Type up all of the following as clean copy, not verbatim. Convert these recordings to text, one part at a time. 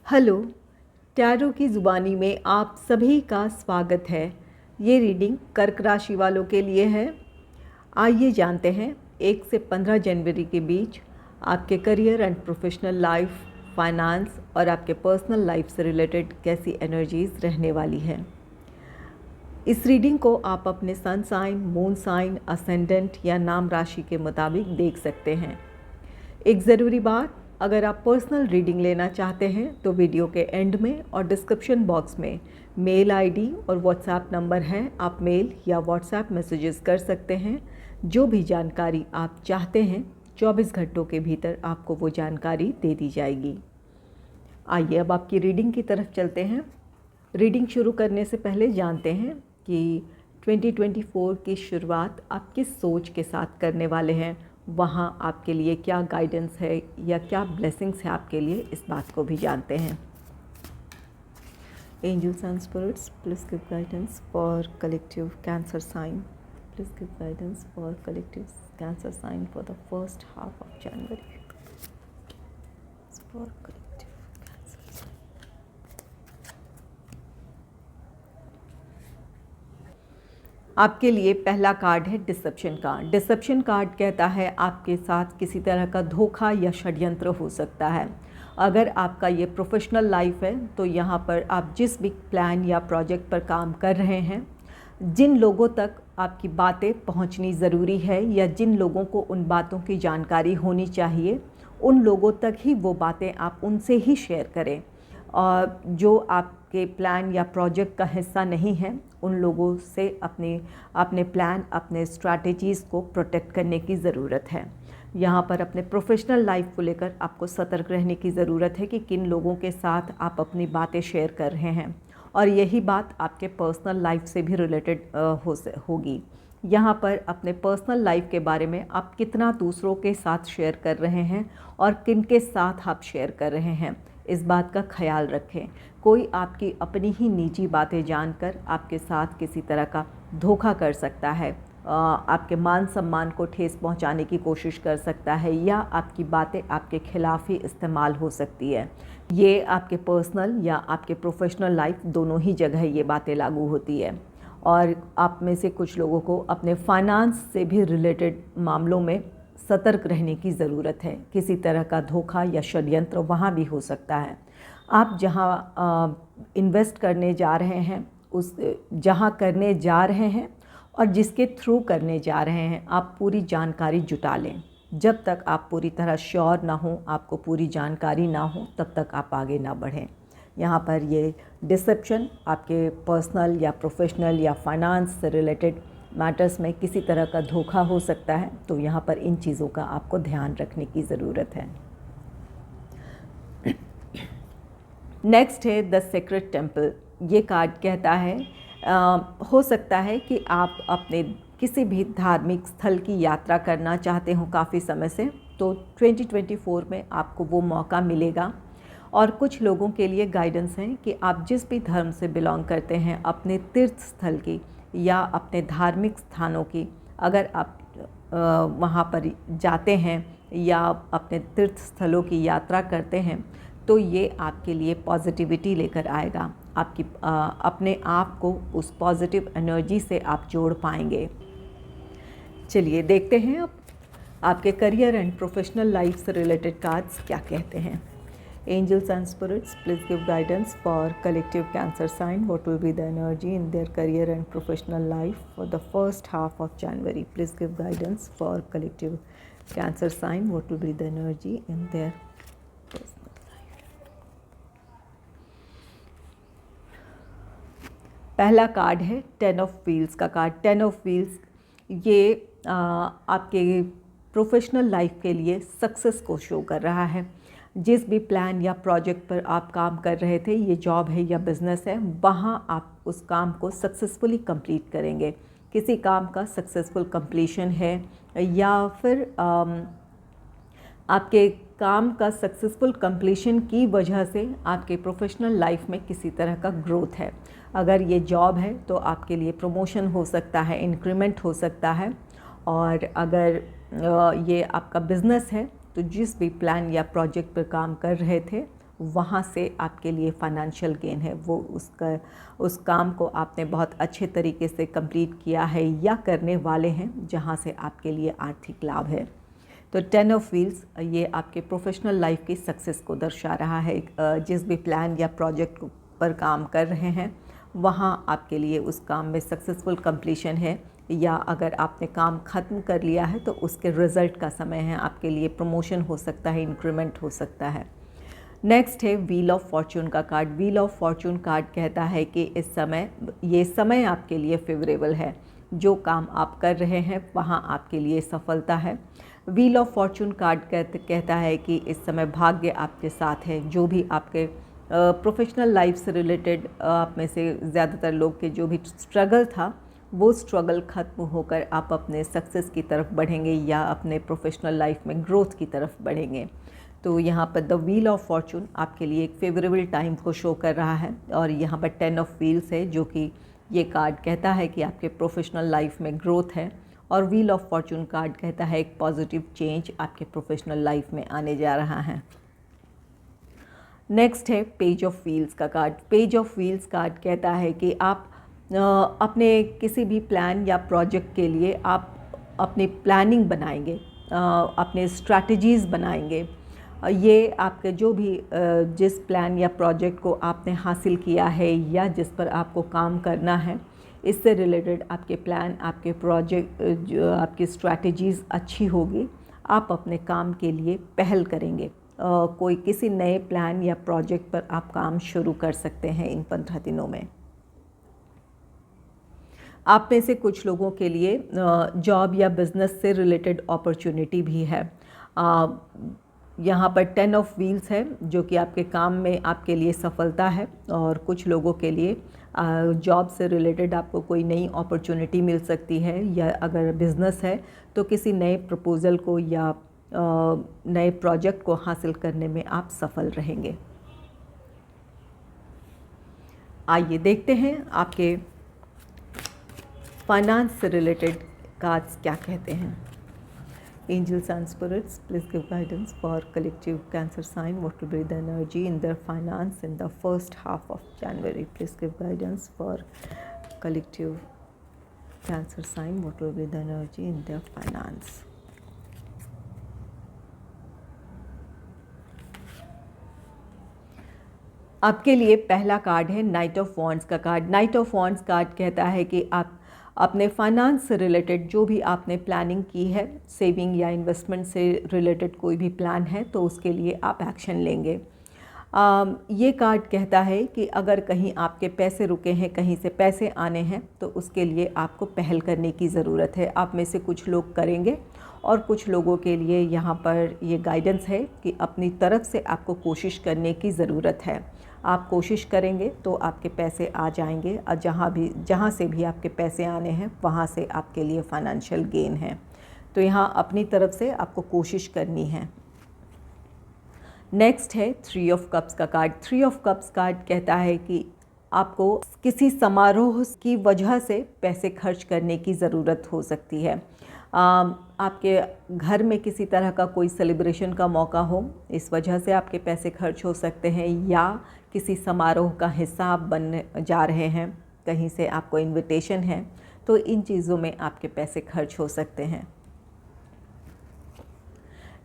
Hello, tarot की ज़ुबानी में आप सभी का स्वागत है। ये रीडिंग कर्क राशि वालों के लिए है। आइए जानते हैं 1 से 15 जनवरी के बीच आपके career and professional life, finance और आपके पर्सनल लाइफ से रिलेटेड कैसी एनर्जीज़ रहने वाली हैं। इस रीडिंग को आप अपने sun sign, moon sign, ascendant या नाम राशि के मुताबिक देख सकते हैं। एक ज़रूरी बात, अगर आप पर्सनल रीडिंग लेना चाहते हैं तो वीडियो के एंड में और डिस्क्रिप्शन बॉक्स में मेल आईडी और व्हाट्सएप नंबर है। आप मेल या व्हाट्सएप मैसेजेस कर सकते हैं। जो भी जानकारी आप चाहते हैं 24 घंटों के भीतर आपको वो जानकारी दे दी जाएगी। आइए अब आपकी रीडिंग की तरफ चलते हैं। रीडिंग शुरू करने से पहले जानते हैं कि 2024 की शुरुआत आप किस सोच के साथ करने वाले हैं, वहाँ आपके लिए क्या गाइडेंस है या क्या ब्लेसिंग्स है आपके लिए, इस बात को भी जानते हैं। Angels and spirits, please give guidance for collective Cancer sign. Please give guidance for collective Cancer sign for the first half of January. For collective Cancer sign. आपके लिए पहला कार्ड है डिसेप्शन कार्ड। डिसेप्शन कार्ड कहता है आपके साथ किसी तरह का धोखा या षड्यंत्र हो सकता है। अगर आपका ये प्रोफेशनल लाइफ है तो यहाँ पर आप जिस भी प्लान या प्रोजेक्ट पर काम कर रहे हैं, जिन लोगों तक आपकी बातें पहुँचनी ज़रूरी है या जिन लोगों को उन बातों की जानकारी होनी चाहिए, उन लोगों तक ही वो बातें आप उनसे ही शेयर करें। और जो आपके प्लान या प्रोजेक्ट का हिस्सा नहीं है, उन लोगों से अपने प्लान, अपने स्ट्रैटेजीज़ को प्रोटेक्ट करने की ज़रूरत है। यहाँ पर अपने प्रोफेशनल लाइफ को लेकर आपको सतर्क रहने की ज़रूरत है कि किन लोगों के साथ आप अपनी बातें शेयर कर रहे हैं, और यही बात आपके पर्सनल लाइफ से भी रिलेटेड होगी। यहाँ पर अपने पर्सनल लाइफ के बारे में आप कितना दूसरों के साथ शेयर कर रहे हैं और किन के साथ आप शेयर कर रहे हैं, इस बात का ख्याल रखें। कोई आपकी अपनी ही निजी बातें जानकर आपके साथ किसी तरह का धोखा कर सकता है, आपके मान सम्मान को ठेस पहुंचाने की कोशिश कर सकता है, या आपकी बातें आपके खिलाफ ही इस्तेमाल हो सकती है। ये आपके पर्सनल या आपके प्रोफेशनल लाइफ दोनों ही जगह ये बातें लागू होती है। और आप में से कुछ लोगों को अपने फाइनेंस से भी रिलेटेड मामलों में सतर्क रहने की ज़रूरत है। किसी तरह का धोखा या षड्यंत्र वहाँ भी हो सकता है। आप जहाँ इन्वेस्ट करने जा रहे हैं, उस जहाँ करने जा रहे हैं और जिसके थ्रू करने जा रहे हैं, आप पूरी जानकारी जुटा लें। जब तक आप पूरी तरह श्योर ना हो, आपको पूरी जानकारी ना हो, तब तक आप आगे ना बढ़ें। यहाँ पर ये डिसेप्शन आपके पर्सनल या प्रोफेशनल या फाइनेंस से रिलेटेड मैटर्स में किसी तरह का धोखा हो सकता है, तो यहाँ पर इन चीज़ों का आपको ध्यान रखने की ज़रूरत है। नेक्स्ट है द सीक्रेट टेम्पल। ये कार्ड कहता है हो सकता है कि आप अपने किसी भी धार्मिक स्थल की यात्रा करना चाहते हो काफ़ी समय से, तो 2024 में आपको वो मौका मिलेगा। और कुछ लोगों के लिए गाइडेंस है कि आप जिस भी धर्म से बिलोंग करते हैं, अपने तीर्थ स्थल की या अपने धार्मिक स्थानों की, अगर आप वहाँ पर जाते हैं या अपने तीर्थ स्थलों की यात्रा करते हैं, तो ये आपके लिए पॉजिटिविटी लेकर आएगा। आपकी अपने आप को उस पॉजिटिव एनर्जी से आप जोड़ पाएंगे। चलिए देखते हैं अब आपके करियर एंड प्रोफेशनल लाइफ से रिलेटेड कार्ड्स क्या कहते हैं। Angels and spirits, please give guidance for collective Cancer sign. What will be the energy in their career and professional life for the first half of January? Please give guidance for collective Cancer sign. What will be the energy in their personal life? पहला card है 10 of wheels का card. 10 of wheels ये आपके professional life के लिए success को show कर रहा है। जिस भी प्लान या प्रोजेक्ट पर आप काम कर रहे थे, ये जॉब है या बिज़नेस है, वहाँ आप उस काम को सक्सेसफुली कंप्लीट करेंगे। किसी काम का सक्सेसफुल कंप्लीशन है या फिर आपके काम का सक्सेसफुल कंप्लीशन की वजह से आपके प्रोफेशनल लाइफ में किसी तरह का ग्रोथ है। अगर ये जॉब है तो आपके लिए प्रमोशन हो सकता है, इंक्रीमेंट हो सकता है। और अगर ये आपका बिज़नेस है तो जिस भी प्लान या प्रोजेक्ट पर काम कर रहे थे वहाँ से आपके लिए फाइनेंशियल गेन है, वो उस काम को आपने बहुत अच्छे तरीके से कंप्लीट किया है या करने वाले हैं, जहाँ से आपके लिए आर्थिक लाभ है। तो 10 ऑफ व्हील्स ये आपके प्रोफेशनल लाइफ की सक्सेस को दर्शा रहा है। जिस भी प्लान या प्रोजेक्ट पर काम कर रहे हैं वहाँ आपके लिए उस काम में सक्सेसफुल कंप्लीशन है, या अगर आपने काम ख़त्म कर लिया है तो उसके रिज़ल्ट का समय है। आपके लिए प्रमोशन हो सकता है, इंक्रीमेंट हो सकता है। नेक्स्ट है व्हील ऑफ फॉर्चून का card. Wheel of Fortune card कहता है कि इस समय ये समय आपके लिए फेवरेबल है। जो काम आप कर रहे हैं वहाँ आपके लिए सफलता है। व्हील ऑफ फॉर्चून कार्ड कहता है कि इस समय भाग्य आपके साथ है। जो भी आपके प्रोफेशनल लाइफ से रिलेटेड आप में से ज़्यादातर लोग के जो भी स्ट्रगल था वो स्ट्रगल ख़त्म होकर आप अपने सक्सेस की तरफ बढ़ेंगे या अपने प्रोफेशनल लाइफ में ग्रोथ की तरफ बढ़ेंगे। तो यहाँ पर द व्हील ऑफ फॉर्चून आपके लिए एक फेवरेबल टाइम को शो कर रहा है। और यहाँ पर 10 ऑफ व्हील्स है, जो कि ये कार्ड कहता है कि आपके प्रोफेशनल लाइफ में ग्रोथ है। और व्हील ऑफ फॉर्चून कार्ड कहता है एक पॉजिटिव चेंज आपके प्रोफेशनल लाइफ में आने जा रहा है। नेक्स्ट है पेज ऑफ व्हील्स का card. Page of wheels card कहता है कि आप अपने किसी भी प्लान या प्रोजेक्ट के लिए आप अपनी प्लानिंग बनाएंगे, अपने स्ट्रैटेजीज़ बनाएंगे। ये आपके जो भी जिस प्लान या प्रोजेक्ट को आपने हासिल किया है या जिस पर आपको काम करना है, इससे रिलेटेड आपके प्लान, आपके प्रोजेक्ट, जो आपकी स्ट्रैटेजीज़ अच्छी होगी, आप अपने काम के लिए पहल करेंगे। कोई किसी नए प्लान या प्रोजेक्ट पर आप काम शुरू कर सकते हैं इन 15 दिनों में। आप में से कुछ लोगों के लिए जॉब या बिज़नेस से रिलेटेड अपॉर्चुनिटी भी है। यहाँ पर 10 ऑफ व्हील्स है, जो कि आपके काम में आपके लिए सफलता है। और कुछ लोगों के लिए जॉब से रिलेटेड आपको कोई नई अपॉर्चुनिटी मिल सकती है, या अगर बिज़नेस है तो किसी नए प्रपोज़ल को या नए प्रोजेक्ट को हासिल करने में आप सफल रहेंगे। आइए देखते हैं आपके फाइनेंस से रिलेटेड कार्ड्स क्या कहते हैं। Angels and spirits, please give guidance for collective Cancer sign. What will be the energy in their finance in the first half of January? Please give guidance for collective Cancer sign. What will be the energy in their finance? आपके लिए पहला card है night of wands का card. Night of wands card कहता है कि आप अपने फाइनेंस से रिलेटेड जो भी आपने प्लानिंग की है, सेविंग या इन्वेस्टमेंट से रिलेटेड कोई भी प्लान है, तो उसके लिए आप एक्शन लेंगे। ये कार्ड कहता है कि अगर कहीं आपके पैसे रुके हैं, कहीं से पैसे आने हैं, तो उसके लिए आपको पहल करने की ज़रूरत है। आप में से कुछ लोग करेंगे और कुछ लोगों के लिए यहाँ पर ये गाइडेंस है कि अपनी तरफ से आपको कोशिश करने की ज़रूरत है। आप कोशिश करेंगे तो आपके पैसे आ जाएंगे, और जहाँ से भी आपके पैसे आने हैं वहाँ से आपके लिए फाइनेंशियल गेन है। तो यहाँ अपनी तरफ से आपको कोशिश करनी है। नेक्स्ट है 3 ऑफ कप्स का कार्ड। 3 ऑफ कप्स कार्ड कहता है कि आपको किसी समारोह की वजह से पैसे खर्च करने की ज़रूरत हो सकती है। आपके घर में किसी तरह का कोई सेलिब्रेशन का मौका हो, इस वजह से आपके पैसे खर्च हो सकते हैं, या किसी समारोह का हिस्सा आप बनने जा रहे हैं, कहीं से आपको इनविटेशन है, तो इन चीज़ों में आपके पैसे खर्च हो सकते हैं।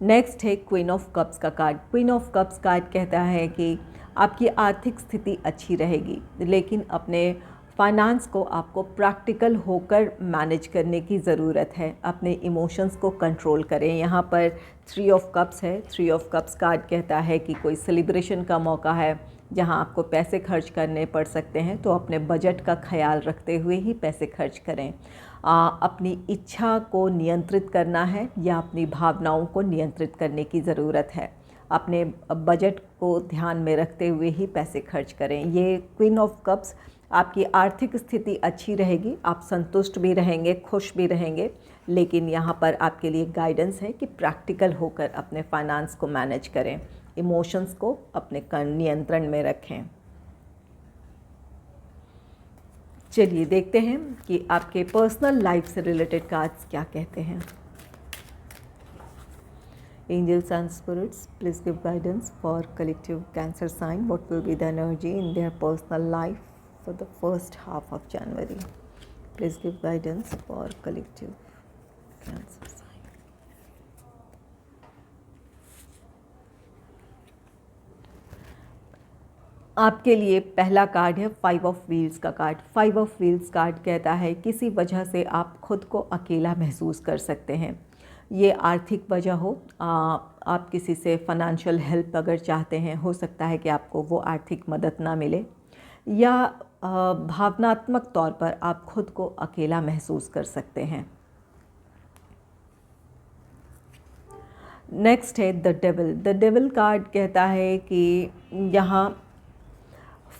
नेक्स्ट है क्वीन ऑफ कप्स का card. Queen of cups card कहता है कि आपकी आर्थिक स्थिति अच्छी रहेगी, लेकिन अपने फाइनेंस को आपको प्रैक्टिकल होकर मैनेज करने की ज़रूरत है। अपने इमोशंस को कंट्रोल करें। यहाँ पर 3 ऑफ कप्स है। 3 ऑफ कप्स कार्ड कहता है कि कोई सेलिब्रेशन का मौका है जहाँ आपको पैसे खर्च करने पड़ सकते हैं, तो अपने बजट का ख्याल रखते हुए ही पैसे खर्च करें। अपनी इच्छा को नियंत्रित करना है या अपनी भावनाओं को नियंत्रित करने की ज़रूरत है। अपने बजट को ध्यान में रखते हुए ही पैसे खर्च करें। ये क्वीन ऑफ कप्स आपकी आर्थिक स्थिति अच्छी रहेगी, आप संतुष्ट भी रहेंगे, खुश भी रहेंगे, लेकिन यहाँ पर आपके लिए गाइडेंस है कि प्रैक्टिकल होकर अपने फाइनेंस को मैनेज करें, इमोशंस को अपने नियंत्रण में रखें। चलिए देखते हैं कि आपके पर्सनल लाइफ से रिलेटेड कार्ड्स क्या कहते हैं। Angels and spirits, please give guidance for collective Cancer sign. What will be the energy in their personal life for the first half of January? Please give guidance for collective Cancer sign. आपके लिए पहला card है 5 of wheels का card. 5 of wheels card कहता है किसी वजह से आप खुद को अकेला महसूस कर सकते हैं। ये आर्थिक वजह हो, आप किसी से फाइनेंशियल हेल्प अगर चाहते हैं, हो सकता है कि आपको वो आर्थिक मदद ना मिले, या भावनात्मक तौर पर आप खुद को अकेला महसूस कर सकते हैं। नेक्स्ट है the devil. The devil card कहता है कि यहाँ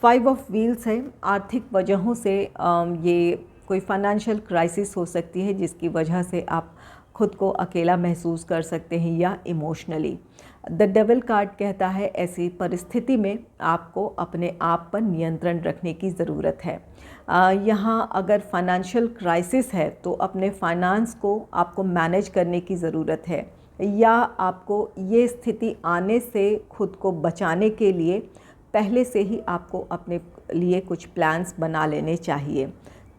5 ऑफ व्हील्स है। आर्थिक वजहों से ये कोई फाइनेंशियल क्राइसिस हो सकती है जिसकी वजह से आप खुद को अकेला महसूस कर सकते हैं, या इमोशनली। द डेविल कार्ड कहता है ऐसी परिस्थिति में आपको अपने आप पर नियंत्रण रखने की ज़रूरत है। यहाँ अगर फाइनेंशियल क्राइसिस है तो अपने फाइनेंस को आपको मैनेज करने की ज़रूरत है, या आपको ये स्थिति आने से खुद को बचाने के लिए पहले से ही आपको अपने लिए कुछ प्लान्स बना लेने चाहिए,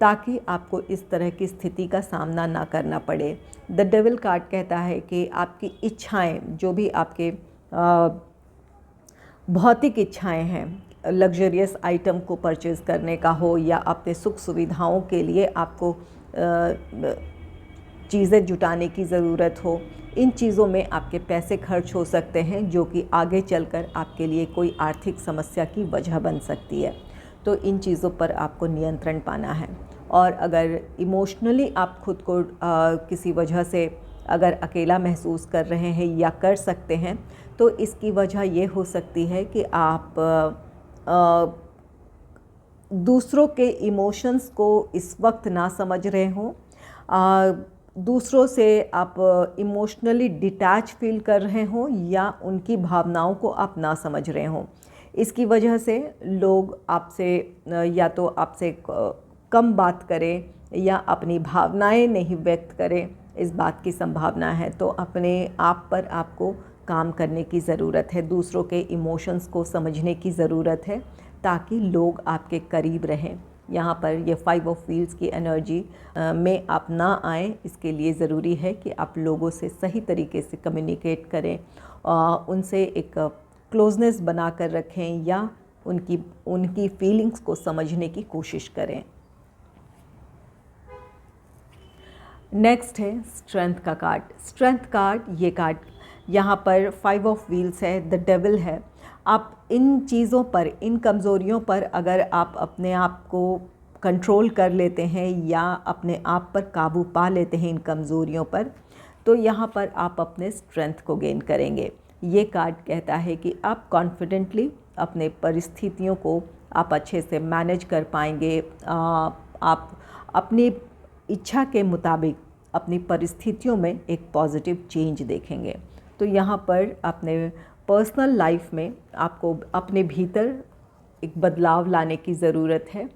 ताकि आपको इस तरह की स्थिति का सामना ना करना पड़े। द डेविल कार्ड कहता है कि आपकी इच्छाएं, जो भी आपके भौतिक इच्छाएं हैं, लग्जरियस आइटम को परचेज़ करने का हो, या अपने सुख सुविधाओं के लिए आपको चीज़ें जुटाने की ज़रूरत हो, इन चीज़ों में आपके पैसे खर्च हो सकते हैं, जो कि आगे चलकर आपके लिए कोई आर्थिक समस्या की वजह बन सकती है। तो इन चीज़ों पर आपको नियंत्रण पाना है। और अगर इमोशनली आप खुद को किसी वजह से अगर अकेला महसूस कर रहे हैं या कर सकते हैं, तो इसकी वजह ये हो सकती है कि आप दूसरों के इमोशंस को इस वक्त ना समझ रहे हों, दूसरों से आप इमोशनली डिटैच फील कर रहे हों, या उनकी भावनाओं को आप ना समझ रहे हों। इसकी वजह से लोग आपसे या तो आपसे कम बात करें, या अपनी भावनाएं नहीं व्यक्त करें, इस बात की संभावना है। तो अपने आप पर आपको काम करने की ज़रूरत है, दूसरों के इमोशंस को समझने की ज़रूरत है, ताकि लोग आपके करीब रहें। यहाँ पर ये 5 ऑफ व्हील्स की एनर्जी में आप ना आएँ, इसके लिए ज़रूरी है कि आप लोगों से सही तरीके से कम्युनिकेट करें, उनसे एक क्लोजनेस बना कर रखें, या उनकी फीलिंग्स को समझने की कोशिश करें। नेक्स्ट है स्ट्रेंथ का कार्ड। स्ट्रेंथ कार्ड, ये कार्ड यहाँ पर 5 ऑफ व्हील्स है, द डेविल है। आप इन चीज़ों पर, इन कमज़ोरियों पर अगर आप अपने आप को कंट्रोल कर लेते हैं, या अपने आप पर काबू पा लेते हैं इन कमज़ोरियों पर, तो यहाँ पर आप अपने स्ट्रेंथ को गेन करेंगे। ये कार्ड कहता है कि आप कॉन्फिडेंटली अपने परिस्थितियों को आप अच्छे से मैनेज कर पाएंगे। आप अपनी इच्छा के मुताबिक अपनी परिस्थितियों में एक पॉजिटिव चेंज देखेंगे। तो यहाँ पर अपने पर्सनल लाइफ में आपको अपने भीतर एक बदलाव लाने की ज़रूरत है,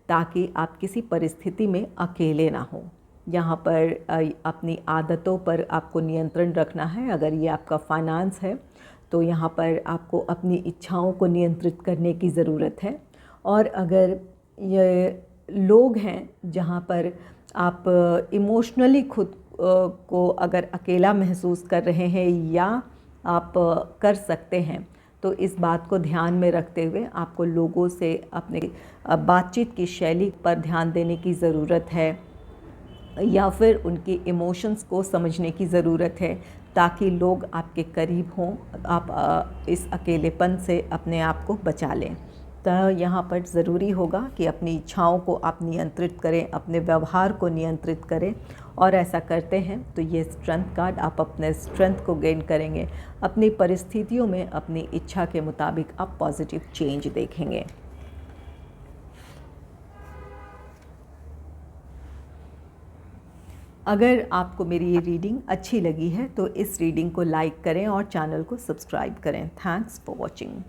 ताकि आप किसी परिस्थिति में अकेले ना हो। यहाँ पर अपनी आदतों पर आपको नियंत्रण रखना है। अगर ये आपका फाइनेंस है, तो यहाँ पर आपको अपनी इच्छाओं को नियंत्रित करने की ज़रूरत है। और अगर ये लोग हैं जहाँ पर आप इमोशनली खुद को अगर अकेला महसूस कर रहे हैं, या आप कर सकते हैं, तो इस बात को ध्यान में रखते हुए आपको लोगों से अपने बातचीत की शैली पर ध्यान देने की ज़रूरत है, या फिर उनकी इमोशंस को समझने की ज़रूरत है, ताकि लोग आपके करीब हों, आप इस अकेलेपन से अपने आप को बचा लें। तो यहाँ पर ज़रूरी होगा कि अपनी इच्छाओं को आप नियंत्रित करें, अपने व्यवहार को नियंत्रित करें, और ऐसा करते हैं तो ये स्ट्रेंथ कार्ड, आप अपने स्ट्रेंथ को गेन करेंगे। अपनी परिस्थितियों में अपनी इच्छा के मुताबिक आप पॉजिटिव चेंज देखेंगे। अगर आपको मेरी ये रीडिंग अच्छी लगी है तो इस रीडिंग को लाइक करें और चैनल को सब्सक्राइब करें। Thanks for watching.